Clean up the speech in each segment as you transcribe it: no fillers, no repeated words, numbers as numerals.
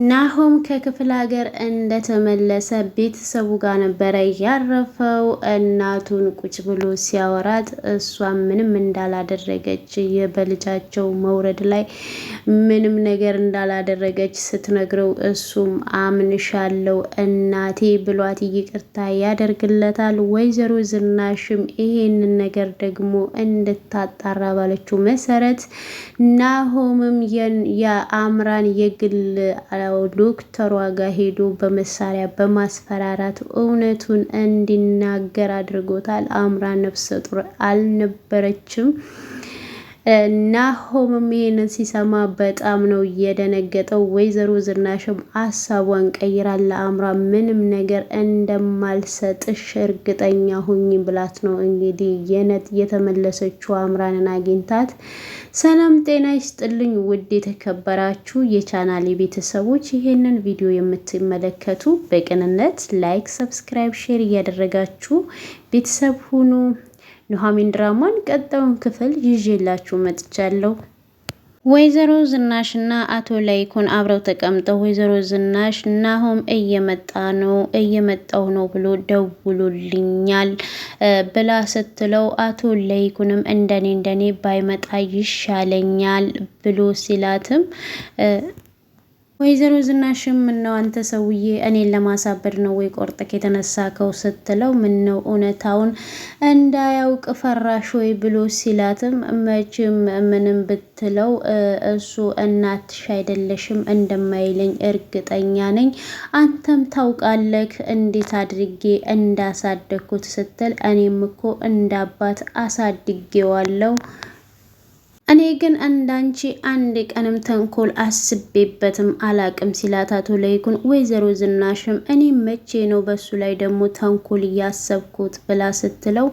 ናሆም ከክፍለ ሀገር እንደተመለሰ ቤተሰቡ ጋር ነበረ ያረፈው። እናቱን ቁጭ ብሎ ሲያወራት እሷ ምንም እንዳላደረገች በልጃቸው መውረድ ላይ ምንም ነገር እንዳላደረገች ስትነግረው እሱም አምንሻለው እናቴ ብሏት ይቅርታ ያደርግለታል። ወይዘሮ ዝናሽም ይሄንን ነገር ደግሞ እንድታጣራ ባለችው መሰረት ናሆምም የአምራን የግል ዶክተሯ ጋር ሄዶ በመሳሪያ በማስፈራራት እውነቱን እንዲናገር አድርጎታል። አምራን ነፍሰ ጡር አልነበረችም። ናሆምም ይሄንን ሲሰማ በጣም ነው የደነገጠው። ወይዘሮ ዝናሽም ሀሳቧን ቀይራ ለአምራ ምንም ነገር እንደማልሰጥሽ እርግጠኛ ሁኝ ብላት ነው እንግዲህ የተመለሰችው አምራንን አግኝታት። ሰላም ጤና ይስጥልኝ ውድ የተከበራችሁ የቻናሌ ቤተሰቦች፣ ይሄንን ቪዲዮ የምትመለከቱ በቅንነት ላይክ፣ ሰብስክራይብ፣ ሼር እያደረጋችሁ ቤተሰብ ሁኑ። ኑሐሚን ድራማን ቀጣዩን ክፍል ይዤላችሁ መጥቻለሁ። ወይዘሮ ዝናሽና አቶ ላይኩን አብረው ተቀምጠው ወይዘሮ ዝናሽ ናሆም እየመጣው ነው ብሎ ደውሎልኛል ብላ ስትለው አቶ ላይኩንም እንደኔ ባይመጣ ይሻለኛል ብሎ ሲላትም ወይዘሮ ዝናሽም ምነው አንተ ሰውዬ እኔን ለማሳበድ ነው ወይ ቆርጠክ የተነሳከው ስትለው ምነው እውነታውን እንዳያውቅ ፈራሽ ወይ ብሎ ሲላትም መቼም ምንም ብትለው እሱ እናትሽ አይደለሽም እንደማይለኝ እርግጠኛ ነኝ። አንተም ታውቃለህ እንዴት አድርጌ እንዳሳደግኩት ስትል እኔም እኮ እንዳባት አሳድጌዋለሁ። እኔ ግን እንዳንቺ አንድ ቀንም ተንኮል አስቤበትም አላቅም ሲላት አቶ ለይኩን ወይዘሮ ዝናሽም እኔ መቼ ነው በሱ ላይ ደግሞ ተንኮል እያሰብኩት ብላ ስትለው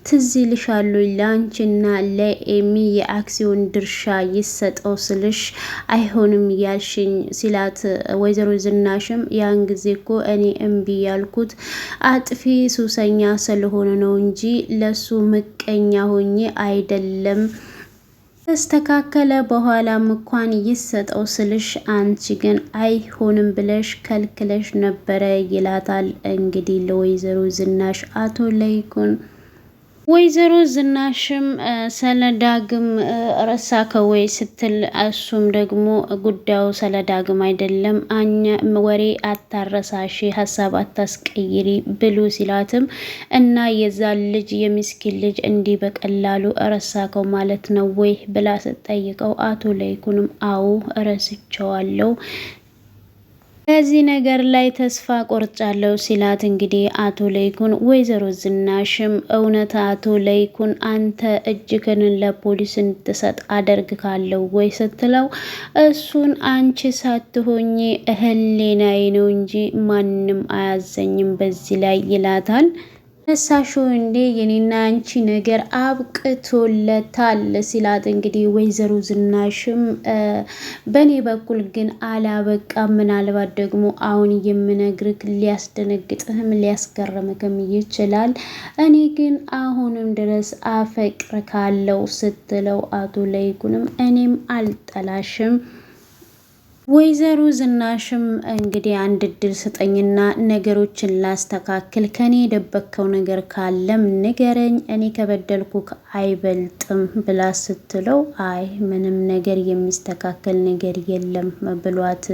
ትዝ ይልሻሉ ለአንቺና ለኤሚ የአክሲዮን ድርሻ ይሰጠው ስልሽ አይሆንም ያልሽኝ ሲላት ወይዘሮ ዝናሽም ያን ጊዜ እኮ እኔ እምቢ ያልኩት አጥፊ ሱሰኛ ስለሆነ ነው እንጂ ለሱ ምቀኛ ሆኜ አይደለም። ተስተካከለ በኋላም እንኳን ይሰጠው ስልሽ አንቺ ግን አይሆንም ብለሽ ከልክለሽ ነበረ ይላታል። እንግዲህ ለወይዘሮ ዝናሽ አቶ ለይኩን ወይዘሮ ዝናሽም ሰለዳግም ረሳከወይ ስትል እሱም ደግሞ ጉዳዩ ሰለዳግም አይደለም አኛ ወሬ አታረሳሽ ሀሳብ አታስቀይሪ ብሎ ሲላትም እና የዛን ልጅ የሚስኪን ልጅ እንዲህ በቀላሉ ረሳከው ማለት ነው ወይ ብላ ስትጠይቀው አቶ ለይኩንም አዎ ረስቸዋለሁ በዚህ ነገር ላይ ተስፋ ቆርጫለሁ ሲላት እንግዲህ አቶ ለይኩን ወይዘሮ ዝናሽም እውነት አቶ ለይኩን አንተ እጅህን ለፖሊስ እንድትሰጥ አደርግ ካለው ወይ ስትለው እሱን አንቺ ሳትሆኚ ህሊናዬ ነው እንጂ ማንም አያዘኝም በዚህ ላይ ይላታል። ነሳሹ እንዴ የኔና አንቺ ነገር አብቅቶለታል ሲላት እንግዲህ ወይዘሮ ዝናሽም በኔ በኩል ግን አላበቃ ምናልባት ደግሞ አሁን የምነግርክ ሊያስደነግጥህም ሊያስገርምክም ይችላል። እኔ ግን አሁንም ድረስ አፈቅርካለሁ ስትለው አቶ ለይኩንም እኔም አልጠላሽም ወይዘሮ ዝናሽም እንግዲህ አንድ እድል ስጠኝና ነገሮችን ላስተካክል ከኔ የደበከው ነገር ካለም ንገረኝ እኔ ከበደልኩክ አይበልጥም ብላ ስትለው አይ ምንም ነገር የሚስተካከል ነገር የለም ብሏት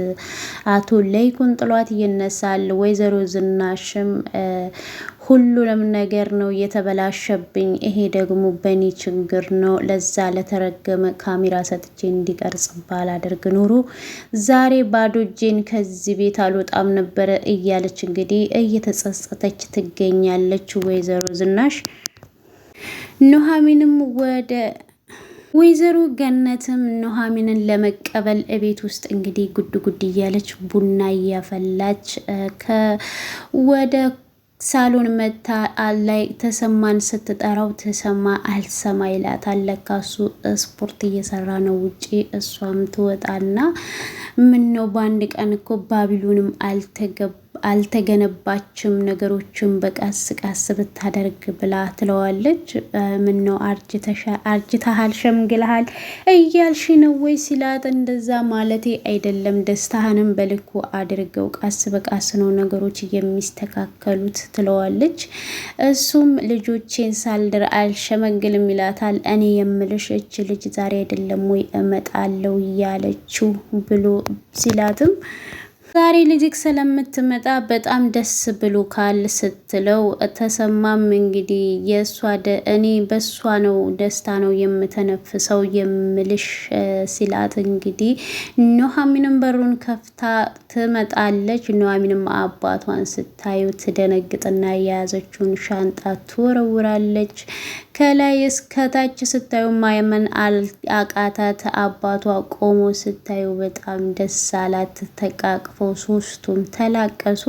አቶ ለይኩን ጥሏት ይነሳል። ወይዘሮ ዝናሽም ሁሉንም ነገር ነው የተበላሸብኝ ይሄ ደግሞ በኔ ችግር ነው ለዛ ለተረገመ ካሜራ ሰጥቼ እንዲቀርጽ ባላደርግ ኖሮ ዛሬ ባዶ እጄን ከዚህ ቤት አልወጣም ነበረ እያለች እንግዲህ እየተጸጸተች ትገኛለች። ወይዘሮ ዝናሽ ኑሐሚንም ወደ ወይዘሮ ገነትም ኑሐሚንን ለመቀበል እቤት ውስጥ እንግዲህ ጉድ እያለች ቡና እያፈላች ወደ ሳሎን መታ ላይ ተሰማን ስትጠራው ተሰማ አልሰማ ይላታል። ለካ እሱ ስፖርት እየሰራ ነው ውጪ። እሷም ትወጣና ምን ነው በአንድ ቀን እኮ ባቢሎንም አልተገባ አልተገነባችም ነገሮችን በቃስ ቃስ ብታደርግ ብላ ትለዋለች። ምን ነው አርጅተሃል ሸምግለሃል እያልሽ ነው ወይ ሲላት፣ እንደዛ ማለቴ አይደለም ደስታህንም በልኩ አድርገው ቃስ በቃስ ነው ነገሮች የሚስተካከሉት ትለዋለች። እሱም ልጆቼን ሳልድር አልሸመግልም ይላታል። እኔ የምልሽ እች ልጅ ዛሬ አይደለም ወይ እመጣለሁ እያለችው ብሎ ሲላትም ዛሬ ልጅክ ስለምትመጣ በጣም ደስ ብሎካል ስትለው፣ ተሰማም እንግዲህ እኔ በሷ ነው ደስታ ነው የምተነፍሰው የምልሽ ሲላት፣ እንግዲህ ኑሐሚንም በሩን ከፍታ ትመጣለች። ኑሐሚንም አባቷን ስታዩ ትደነግጥና የያዘችውን ሻንጣ ትወረውራለች። ከላይ እስከታች ስታዩ ማየመን አቃታት። አባቷ ቆሞ ስታዩ በጣም ደስ አላት። ተቃቅፎ ሶስቱም ተላቀሱ።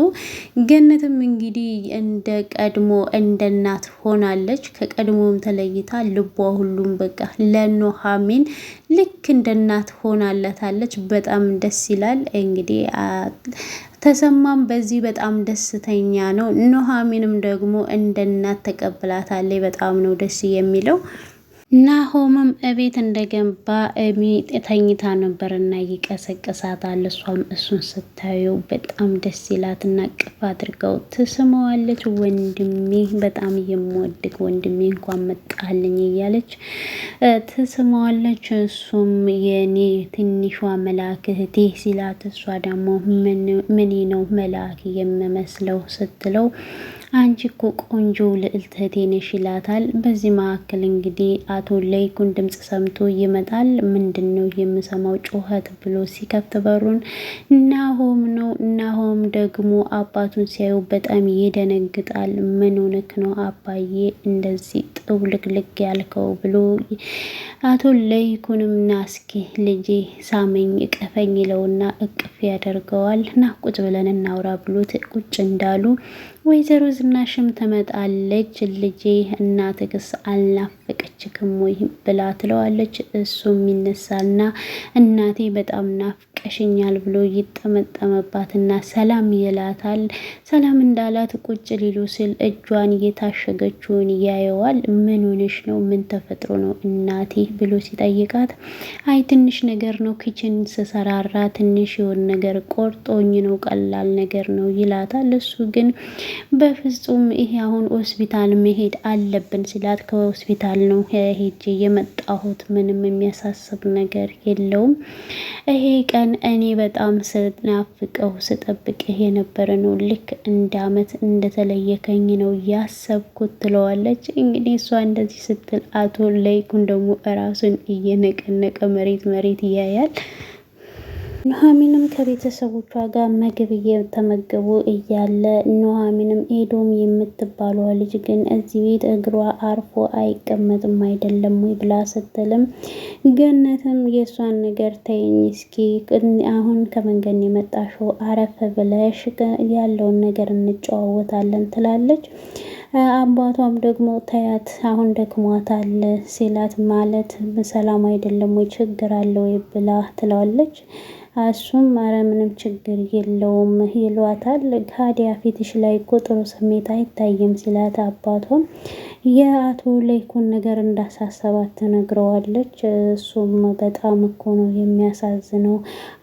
ገነትም እንግዲህ እንደ ቀድሞ እንደ እናት ሆናለች። ከቀድሞም ተለይታ ልቧ ሁሉም በቃ ለኑሐሚን ልክ እንደ እናት ሆናለታለች። በጣም ደስ ይላል። እንግዲህ ተሰማም በዚህ በጣም ደስተኛ ነው። ኑሐሚንም ደግሞ እንደ እናት ተቀብላታለች። በጣም ነው ደስ የሚለው። ናሆምም እቤት እንደገባ ተኝታ ነበርና ይቀሰቅሳታል። እሷም እሱን ስታየው በጣም ደስ ይላትና ቅፍ አድርገው ትስመዋለች። ወንድሜ በጣም የምወድቅ ወንድሜ እንኳን መጣልኝ እያለች ትስመዋለች። እሱም የኔ ትንሿ መልአክ እህቴ ሲላት፣ እሷ ደግሞ ምን ነው መልአክ የምመስለው ስትለው፣ አንቺ እኮ ቆንጆ ልዕልት እህቴ ነሽ ይላታል። በዚህ መካከል እንግዲህ አቶ ለይኩን ድምጽ ሰምቶ ይመጣል። ምንድን ነው የምሰማው ጩኸት ብሎ ሲከፍት በሩን ናሆም ነው። ናሆም ደግሞ አባቱን ሲያዩ በጣም ይደነግጣል። ምን ሆነክ ነው አባዬ እንደዚህ ጥውልቅልቅ ያልከው ብሎ አቶ ለይኩንም ናስኪ ልጄ ሳመኝ እቀፈኝ ይለውና እቅፍ ያደርገዋል። ና ቁጭ ብለን እናውራ ብሎት ቁጭ እንዳሉ ወይዘሮ ዝናሽም ትመጣለች። ልጄ እናትክስ አልናፈቀችክም ወይ ብላ ትለዋለች። እሱም ይነሳና እናቴ በጣም ናፍቀሽኛል ብሎ ይጠመጠመባትና ሰላም ይላታል። ሰላም እንዳላት ቁጭ ሊሉ ስል እጇን የታሸገችውን ያየዋል። ምን ሆነሽ ነው? ምን ተፈጥሮ ነው እናቴ ብሎ ሲጠይቃት፣ አይ ትንሽ ነገር ነው ኪችን ስሰራራ ትንሽ የሆነ ነገር ቆርጦኝ ነው ቀላል ነገር ነው ይላታል። እሱ ግን በፍጹም ይሄ አሁን ሆስፒታል መሄድ አለብን ሲላት፣ ከሆስፒታል ነው ሄጄ የመጣሁት ምንም የሚያሳስብ ነገር የለውም። ይሄ ቀን እኔ በጣም ስናፍቀው ስጠብቅ የነበረ ነው። ልክ እንደ አመት እንደተለየከኝ ነው ያሰብኩት ትለዋለች። እንግዲህ እሷ እንደዚህ ስትል አቶ ለይኩን ደግሞ ራሱን እየነቀነቀ መሬት ያያል። ኑሐሚንም ከቤተሰቦቿ ጋር ምግብ እየተመገቡ እያለ ኑሐሚንም ኤዶም የምትባለዋ ልጅ ግን እዚህ ቤት እግሯ አርፎ አይቀመጥም አይደለም ወይ ብላ ስትልም፣ ገነትም የእሷን ነገር ተይኝ እስኪ አሁን ከመንገድ የመጣሽው አረፍ ብለሽ ያለውን ነገር እንጨዋወታለን ትላለች። አባቷም ደግሞ ተያት አሁን ደክሟታል ሲላት፣ ማለት ሰላም አይደለም ወይ ችግር አለ ወይ ብላ ትለዋለች። እሱም ኧረ ምንም ችግር የለውም ይሏታል። ካዲያ ፊትሽ ላይ እኮ ጥሩ ስሜት አይታይም ሲላት፣ አባቷም የአቶ ለይኩን ነገር እንዳሳሰባት ትነግረዋለች። እሱም በጣም እኮ ነው የሚያሳዝነው፣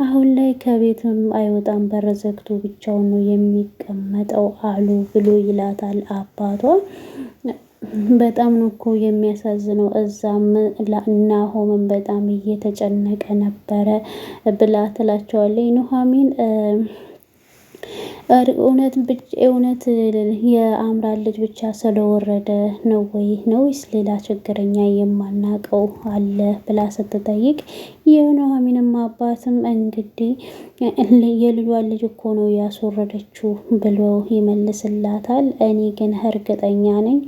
አሁን ላይ ከቤትም አይወጣም በር ዘግቶ ብቻውን ነው የሚቀመጠው አሉ ብሎ ይላታል አባቷ። በጣም ነው እኮ የሚያሳዝነው። እዛም ናሆምን በጣም እየተጨነቀ ነበረ ብላ ትላቸዋለች ኑሐሚን። እውነት የአምራን ልጅ ብቻ ስለወረደ ነው ወይስ ሌላ ችግረኛ የማናቀው አለ ብላ ስትጠይቅ፣ የኑሐሚንም አባትም እንግዲህ የልጇን ልጅ እኮ ነው ያስወረደችው ብሎ ይመልስላታል። እኔ ግን እርግጠኛ ነኝ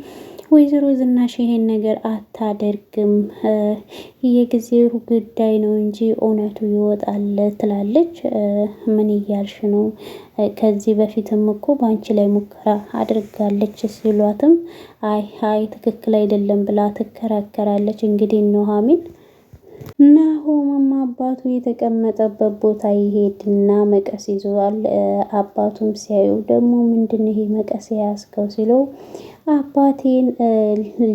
ወይዘሮ ዝናሽ ይሄን ነገር አታደርግም፣ የጊዜው ጉዳይ ነው እንጂ እውነቱ ይወጣል ትላለች። ምን እያልሽ ነው? ከዚህ በፊትም እኮ በአንቺ ላይ ሙከራ አድርጋለች ሲሏትም፣ አይ ትክክል አይደለም ብላ ትከራከራለች። እንግዲህ ኑሐሚን ናሆምም አባቱ የተቀመጠበት ቦታ ይሄድና መቀስ ይዟል። አባቱም ሲያዩ ደግሞ ምንድን ይሄ መቀስ የያዝከው ሲለው አባቴን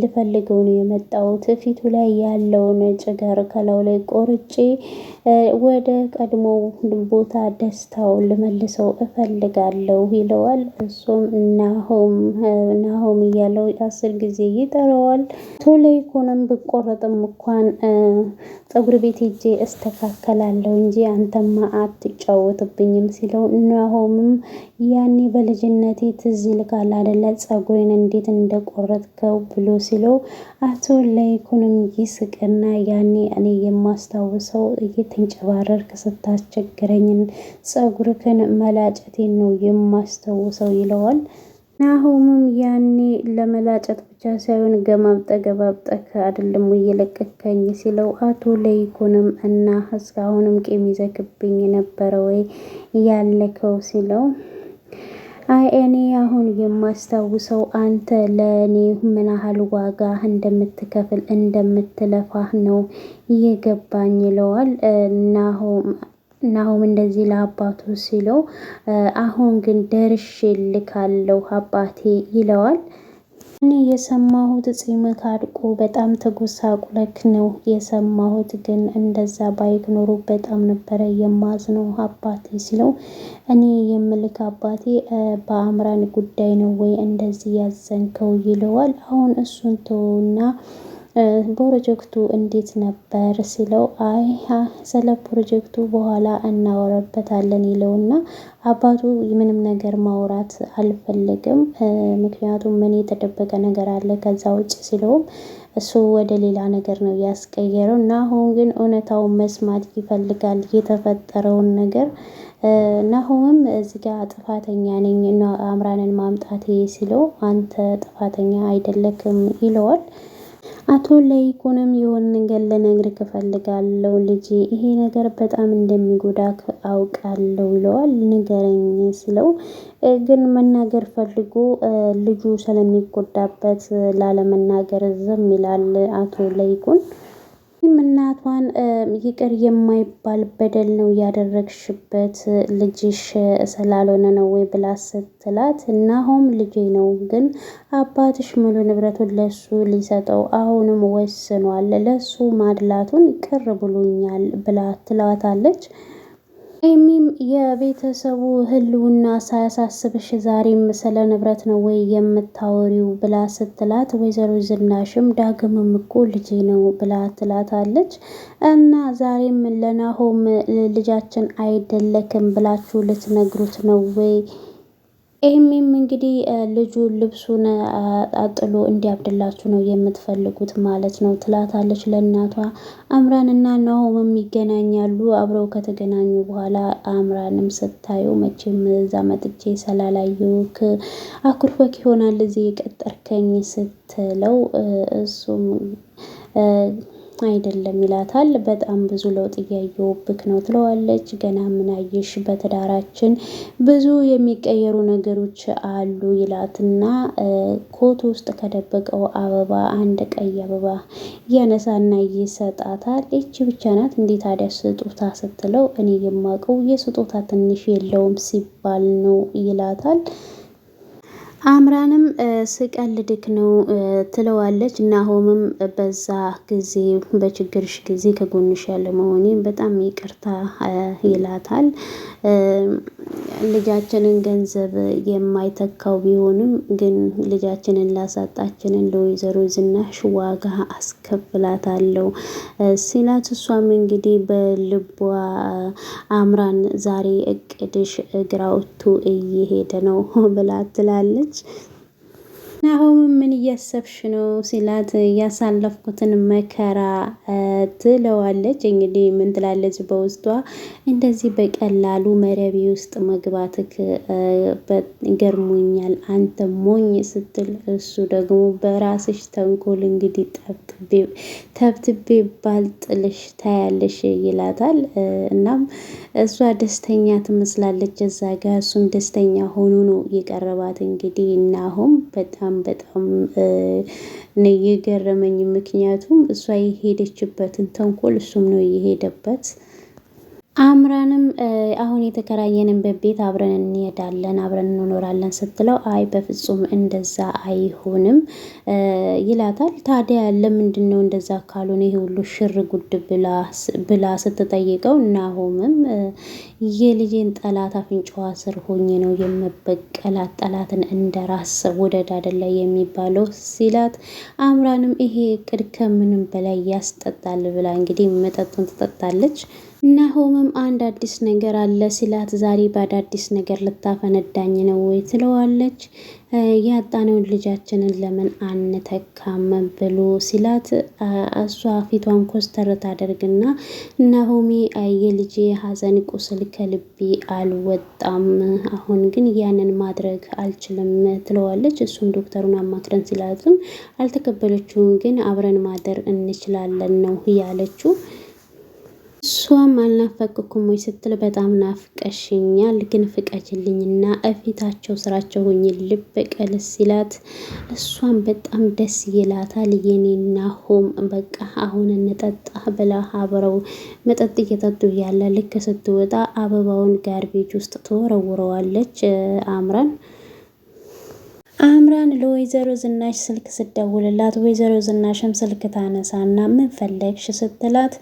ልፈልገው ነው የመጣሁት። ፊቱ ላይ ያለውን ጭገር ከላዩ ላይ ቆርጬ ወደ ቀድሞ ቦታ ደስታውን ልመልሰው እፈልጋለሁ ይለዋል። እሱም ናሆም እያለው 10 ጊዜ ይጠራዋል። ቶሎ ይኮንም ብቆረጥም እንኳን ፀጉር ቤት ሄጄ እስተካከላለሁ እንጂ አንተማ አትጫወትብኝም ሲለው ናሆምም ያኔ በልጅነቴ ትዝ ይልካል አይደለ ፀጉሬን እንዴት እንደቆረጥከው ብሎ ሲለው አቶ ለይኩንም ይስቅና ያኔ እኔ የማስታውሰው እየተንጨባረርክ ስታስቸግረኝን ፀጉርክን መላጨቴን ነው የማስታውሰው ይለዋል። ናሆምም ያኔ ለመላጨት ብቻ ሳይሆን ገማብጠህ አይደለም እየለቀቀኝ ሲለው አቶ ለይኩንም እና እስካሁንም ቂም ይዘክብኝ ነበረ ወይ ያለከው ሲለው አይ እኔ አሁን የማስታውሰው አንተ ለእኔ ምን ያህል ዋጋ እንደምትከፍል እንደምትለፋህ ነው እየገባኝ ይለዋል። ናሆም እንደዚህ ለአባቱ ሲለው አሁን ግን ደርሼልካለሁ አባቴ ይለዋል። እኔ የሰማሁት ፂምህ አድጎ በጣም ተጎሳቁለክ ነው የሰማሁት፣ ግን እንደዛ ባይክ ኖሮ በጣም ነበረ የማዝነው አባቴ ሲለው እኔ የምልክ አባቴ በአምራን ጉዳይ ነው ወይ እንደዚህ ያዘንከው ይለዋል። አሁን እሱን ተውና ፕሮጀክቱ እንዴት ነበር ሲለው አይ ስለ ፕሮጀክቱ በኋላ እናወራበታለን ይለውና አባቱ ምንም ነገር ማውራት አልፈለግም። ምክንያቱም ምን የተደበቀ ነገር አለ ከዛ ውጭ ሲለውም እሱ ወደ ሌላ ነገር ነው ያስቀየረው እና አሁን ግን እውነታውን መስማት ይፈልጋል የተፈጠረውን ነገር። ናሆምም እዚህ ጋር ጥፋተኛ ነኝ አምራንን ማምጣቴ ሲለው አንተ ጥፋተኛ አይደለክም ይለዋል። አቶ ለይኩንም የሆነ ነገር ልነግርህ እፈልጋለሁ ልጄ፣ ይሄ ነገር በጣም እንደሚጎዳክ አውቃለሁ ይለዋል። ንገረኝ ሲለው ግን መናገር ፈልጎ ልጁ ስለሚጎዳበት ላለመናገር ዝም ይላል አቶ ለይኩን። እናቷን ይቅር የማይባል በደል ነው ያደረግሽበት ልጅሽ ስላልሆነ ነው ወይ ብላ ስትላት ናሆም ልጄ ነው ግን አባትሽ ሙሉ ንብረቱን ለሱ ሊሰጠው አሁንም ወስኗል፣ ለሱ ማድላቱን ቅር ብሎኛል ብላ ትላታለች። ኤሚም የቤተሰቡ ህልውና ሳያሳስብሽ ዛሬም ስለ ንብረት ነው ወይ የምታወሪው ብላ ስትላት ወይዘሮ ዝናሽም ዳግምም እኮ ልጄ ነው ብላ ትላታለች። እና ዛሬም ለናሆም ልጃችን አይደለክም ብላችሁ ልትነግሩት ነው ወይ? ኤሚም እንግዲህ ልጁ ልብሱን አጥሎ እንዲያብድላችሁ ነው የምትፈልጉት ማለት ነው ትላታለች ለእናቷ። አምራንና ናሆምም ይገናኛሉ። አብረው ከተገናኙ በኋላ አምራንም ስታየው መቼም እዛ መጥቼ ስላላየሁክ አኩርፈክ ይሆናል እዚህ የቀጠርከኝ ስትለው እሱም አይደለም ይላታል። በጣም ብዙ ለውጥ እያየሁብክ ነው ትለዋለች። ገና ምን አየሽ በትዳራችን ብዙ የሚቀየሩ ነገሮች አሉ ይላትና ኮት ውስጥ ከደበቀው አበባ አንድ ቀይ አበባ እያነሳና ይሰጣታል። ይቺ ብቻ ናት እንዴት ታዲያ ስጦታ ስትለው እኔ የማውቀው የስጦታ ትንሽ የለውም ሲባል ነው ይላታል። አምራንም ስቀልድክ ነው ትለዋለች። ናሆምም በዛ ጊዜ በችግርሽ ጊዜ ከጎንሽ ያለ መሆኔን በጣም ይቅርታ ይላታል። ልጃችንን ገንዘብ የማይተካው ቢሆንም ግን ልጃችንን ላሳጣችንን ለወይዘሮ ዝናሽ ዋጋ አስከፍላታለሁ ሲላት እሷም እንግዲህ በልቧ አምራን ዛሬ እቅድሽ እግር አውጥቶ እየሄደ ነው ብላ ትላለች። ናሆምም ምን እያሰብሽ ነው ሲላት ያሳለፍኩትን መከራ ትለዋለች። እንግዲህ ምን ትላለች በውስጧ እንደዚህ በቀላሉ መረቤ ውስጥ መግባትክ ገርሞኛል አንተ ሞኝ ስትል እሱ ደግሞ በራስሽ ተንኮል እንግዲህ ተብትቤ ባልጥልሽ ታያለሽ ይላታል። እናም እሷ ደስተኛ ትመስላለች እዛ ጋር እሱም ደስተኛ ሆኖ ነው የቀረባት። እንግዲህ ናሆም በጣም በጣም ነው የገረመኝ። ምክንያቱም እሷ የሄደችበትን ተንኮል እሱም ነው የሄደበት። አምራንም አሁን የተከራየንበት ቤት አብረን እንሄዳለን አብረን እንኖራለን ስትለው አይ በፍጹም እንደዛ አይሆንም ይላታል። ታዲያ ለምንድን ነው እንደዛ ካልሆነ ይሄ ሁሉ ሽር ጉድ ብላ ስትጠይቀው ናሆምም የልጄን ጠላት አፍንጫዋ ስር ሆኜ ነው የምበቀላት፣ ጠላትን እንደ ራስ ወደድ አይደለ የሚባለው ሲላት፣ አምራንም ይሄ እቅድ ከምንም በላይ ያስጠጣል ብላ እንግዲህ መጠጡን ትጠጣለች። ናሆምም አንድ አዲስ ነገር አለ ሲላት፣ ዛሬ በአዳዲስ ነገር ልታፈነዳኝ ነው ወይ ትለዋለች። ያጣነውን ልጃችንን ለምን አንተካም ብሎ ሲላት፣ እሷ ፊቷን ኮስተር ታደርግና ናሆሜ የልጄ ሀዘን ቁስል ከልቤ አልወጣም፣ አሁን ግን ያንን ማድረግ አልችልም ትለዋለች። እሱም ዶክተሩን አማክረን ሲላትም አልተቀበለችውም፣ ግን አብረን ማደር እንችላለን ነው ያለችው። እሷም አልናፈቅኩም ወይ ስትል በጣም ናፍቀሽኛል፣ ግን ፍቀጅልኝና እፊታቸው ስራቸው ሆኜ ልበቀል ሲላት፣ እሷም በጣም ደስ ይላታል። የኔና ሆም በቃ አሁን እንጠጣ ብላ አብረው መጠጥ እየጠጡ እያለ ልክ ስትወጣ አበባውን ጋርቤጅ ውስጥ ትወረውረዋለች። አምራን ለወይዘሮ ዝናሽ ስልክ ስደውልላት ወይዘሮ ዝናሽም ስልክ ታነሳና ምን ፈለግሽ ስትላት፣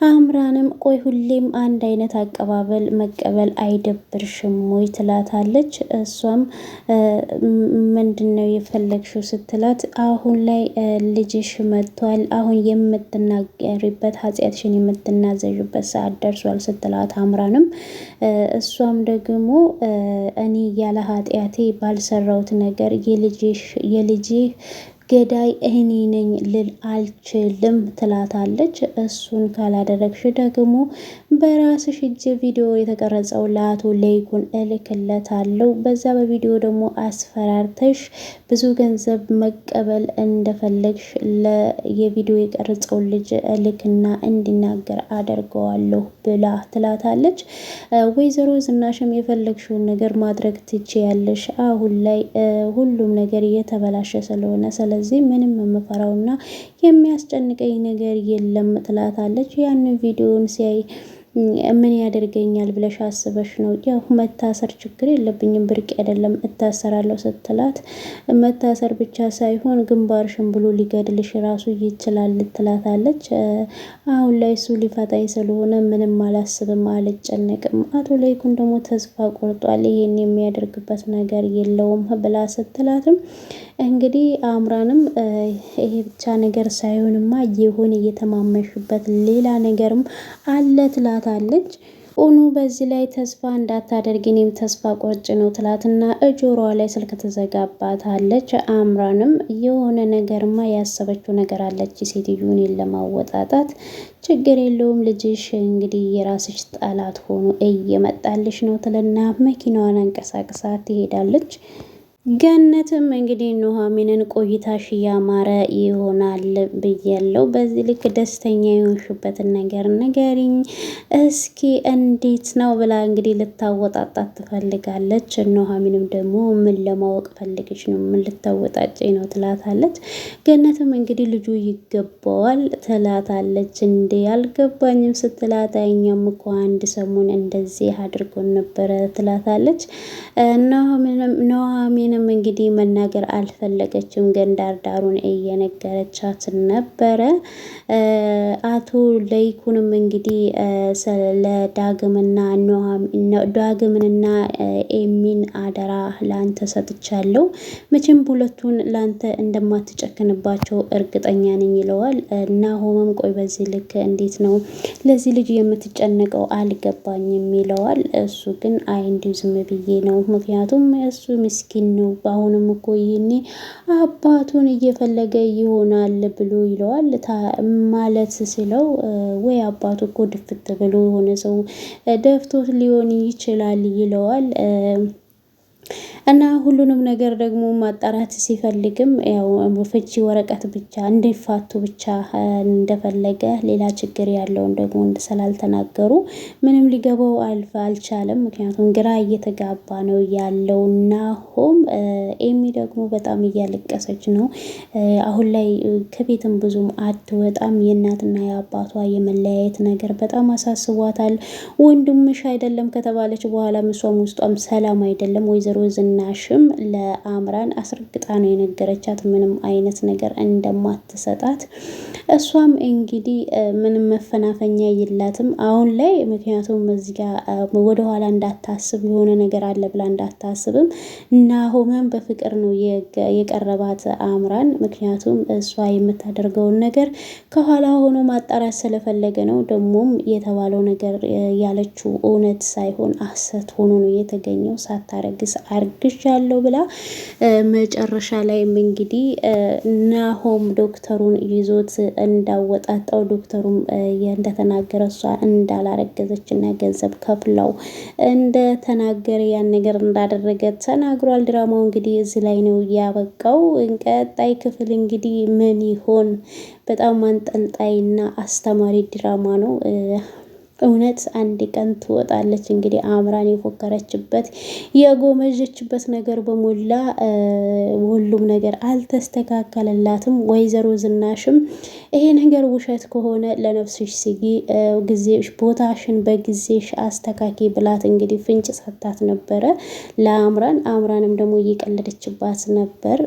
አምራንም ቆይ ሁሌም አንድ አይነት አቀባበል መቀበል አይደብርሽም ወይ ትላታለች። እሷም ምንድነው የፈለግሽው ስትላት፣ አሁን ላይ ልጅሽ መጥቷል፣ አሁን የምትናገሪበት ኃጢአትሽን የምትናዘዥበት ሰዓት ደርሷል ስትላት፣ አምራንም እሷም ደግሞ እኔ ያለ ኃጢአቴ ባልሰራሁት ነገር የልጅ ገዳይ እኔ ነኝ ልል አልችልም ትላታለች። እሱን ካላደረግሽ ደግሞ በራስሽ እጅ ቪዲዮ የተቀረጸው ለአቶ ለይኩን እልክለታለሁ። በዛ በቪዲዮ ደግሞ አስፈራርተሽ ብዙ ገንዘብ መቀበል እንደፈለግሽ የቪዲዮ የቀረጸውን ልጅ እልክና እንዲናገር አደርገዋለሁ ብላ ትላታለች። ወይዘሮ ዝናሽም የፈለግሽውን ነገር ማድረግ ትችያለሽ፣ አሁን ላይ ሁሉም ነገር እየተበላሸ ስለሆነ ስለዚህ ምንም የምፈራውና የሚያስጨንቀኝ ነገር የለም ትላታለች። ያንን ቪዲዮን ሲያይ ምን ያደርገኛል ብለሽ አስበሽ ነው? ያው መታሰር ችግር የለብኝም ብርቅ አይደለም እታሰራለሁ ስትላት፣ መታሰር ብቻ ሳይሆን ግንባርሽን ብሎ ሊገድልሽ ራሱ ይችላል ትላታለች። አሁን ላይ እሱ ሊፈታኝ ስለሆነ ምንም አላስብም አልጨነቅም። አቶ ለይኩን ደግሞ ተስፋ ቆርጧል፣ ይሄን የሚያደርግበት ነገር የለውም ብላ ስትላትም እንግዲህ አምራንም ይሄ ብቻ ነገር ሳይሆንማ የሆነ እየተማመሽበት ሌላ ነገርም አለ ትላታለች። ኡኑ በዚህ ላይ ተስፋ እንዳታደርግ እኔም ተስፋ ቆርጭ ነው ትላትና እጆሮዋ ላይ ስልክ ትዘጋባታለች። አምራንም የሆነ ነገርማ ያሰበችው ነገር አለች ሴትዮን ለማወጣጣት። ችግር የለውም ልጅሽ እንግዲህ የራስሽ ጠላት ሆኖ እየመጣልሽ ነው ትልና መኪናዋን አንቀሳቅሳ ትሄዳለች። ገነትም እንግዲህ ኑሐሚንን ቆይታሽ ያማረ ይሆናል ብያለው፣ በዚህ ልክ ደስተኛ የሆንሽበትን ነገር ንገሪኝ እስኪ እንዴት ነው ብላ እንግዲህ ልታወጣጣት ትፈልጋለች። ኑሐሚንም ደግሞ ምን ለማወቅ ፈልግሽ ነው? ምን ልታወጣጭኝ ነው ትላታለች። ገነትም እንግዲህ ልጁ ይገባዋል ትላታለች። እንዴ አልገባኝም ስትላት፣ እኛም እኮ አንድ ሰሞን እንደዚህ አድርጎን ነበረ ትላታለች። ኑሐሚንም እንግዲህ መናገር አልፈለገችም፣ ግን ዳርዳሩን እየነገረቻት ነበረ። አቶ ለይኩንም እንግዲህ ዳግምንና ኤሚን አደራ ላንተ ሰጥቻለሁ፣ መቼም ሁለቱን ላንተ እንደማትጨክንባቸው እርግጠኛ ነኝ ይለዋል። ናሆምም ቆይ በዚህ ልክ እንዴት ነው ለዚህ ልጅ የምትጨነቀው አልገባኝም ይለዋል። እሱ ግን አይ እንዲሁ ዝም ብዬ ነው፣ ምክንያቱም እሱ ምስኪን ነው፣ አሁንም እኮ ይሄኔ አባቱን እየፈለገ ይሆናል ብሎ ይለዋል። ማለት ሲለው ወይ አባቱ እኮ ድፍት ብሎ የሆነ ሰው ደፍቶት ሊሆን ይችላል ይለዋል። እና ሁሉንም ነገር ደግሞ ማጣራት ሲፈልግም ያው ፍቺ ወረቀት ብቻ እንዲፋቱ ብቻ እንደፈለገ ሌላ ችግር ያለውን ደግሞ ስላልተናገሩ ምንም ሊገባው አልቻለም። ምክንያቱም ግራ እየተጋባ ነው ያለው ናሆም። ኤሚ ደግሞ በጣም እያለቀሰች ነው። አሁን ላይ ከቤትም ብዙም አትወጣም። የእናትና የአባቷ የመለያየት ነገር በጣም አሳስቧታል። ወንድምሽ አይደለም ከተባለች በኋላ እሷም ውስጧም ሰላም አይደለም። ወይዘሮ ዝናሽም ለአምራን አስረግጣ ነው የነገረቻት ምንም አይነት ነገር እንደማትሰጣት። እሷም እንግዲህ ምንም መፈናፈኛ የላትም አሁን ላይ። ምክንያቱም እዚህ ጋር ወደኋላ እንዳታስብ የሆነ ነገር አለ ብላ እንዳታስብም ናሆምን በፍቅር ነው የቀረባት አምራን። ምክንያቱም እሷ የምታደርገውን ነገር ከኋላ ሆኖ ማጣራት ስለፈለገ ነው። ደግሞም የተባለው ነገር ያለችው እውነት ሳይሆን ሐሰት ሆኖ ነው የተገኘው። ሳታረግስ አርግዣለሁ ብላ መጨረሻ ላይም እንግዲህ ናሆም ዶክተሩን ይዞት እንዳወጣጣው ዶክተሩም እንደተናገረ እሷ እንዳላረገዘች እና ገንዘብ ከፍለው እንደተናገረ ያን ነገር እንዳደረገ ተናግሯል። ድራማው እንግዲህ እዚህ ላይ ነው ያበቃው። ቀጣይ ክፍል እንግዲህ ምን ይሆን? በጣም አንጠልጣይና አስተማሪ ድራማ ነው። እውነት አንድ ቀን ትወጣለች። እንግዲህ አምራን የፎከረችበት የጎመጀችበት ነገር በሞላ ሁሉም ነገር አልተስተካከለላትም። ወይዘሮ ዝናሽም ይሄ ነገር ውሸት ከሆነ ለነፍስሽ ስጊ፣ ጊዜሽ ቦታሽን በጊዜሽ አስተካኪ ብላት እንግዲህ ፍንጭ ሰታት ነበረ ለአምራን። አምራንም ደግሞ እየቀለደችባት ነበር።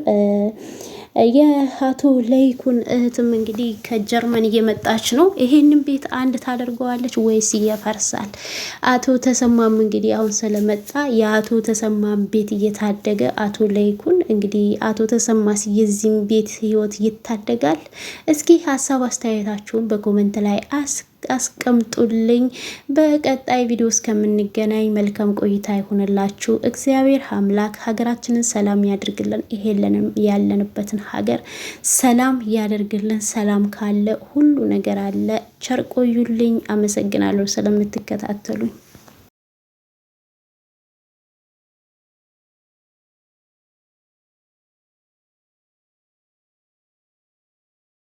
የአቶ ለይኩን እህትም እንግዲህ ከጀርመን እየመጣች ነው። ይሄንን ቤት አንድ ታደርገዋለች ወይስ ይፈርሳል? አቶ ተሰማም እንግዲህ አሁን ስለመጣ የአቶ ተሰማም ቤት እየታደገ አቶ ለይኩን እንግዲህ አቶ ተሰማስ የዚህም ቤት ህይወት ይታደጋል? እስኪ ሀሳብ አስተያየታችሁን በኮመንት ላይ አስቀምጡልኝ። በቀጣይ ቪዲዮ እስከምንገናኝ መልካም ቆይታ ይሆንላችሁ። እግዚአብሔር አምላክ ሀገራችንን ሰላም ያድርግልን። ይሄንንም ያለንበትን ሀገር ሰላም ያደርግልን። ሰላም ካለ ሁሉ ነገር አለ። ቸር ቆዩልኝ። አመሰግናለሁ ስለምትከታተሉኝ።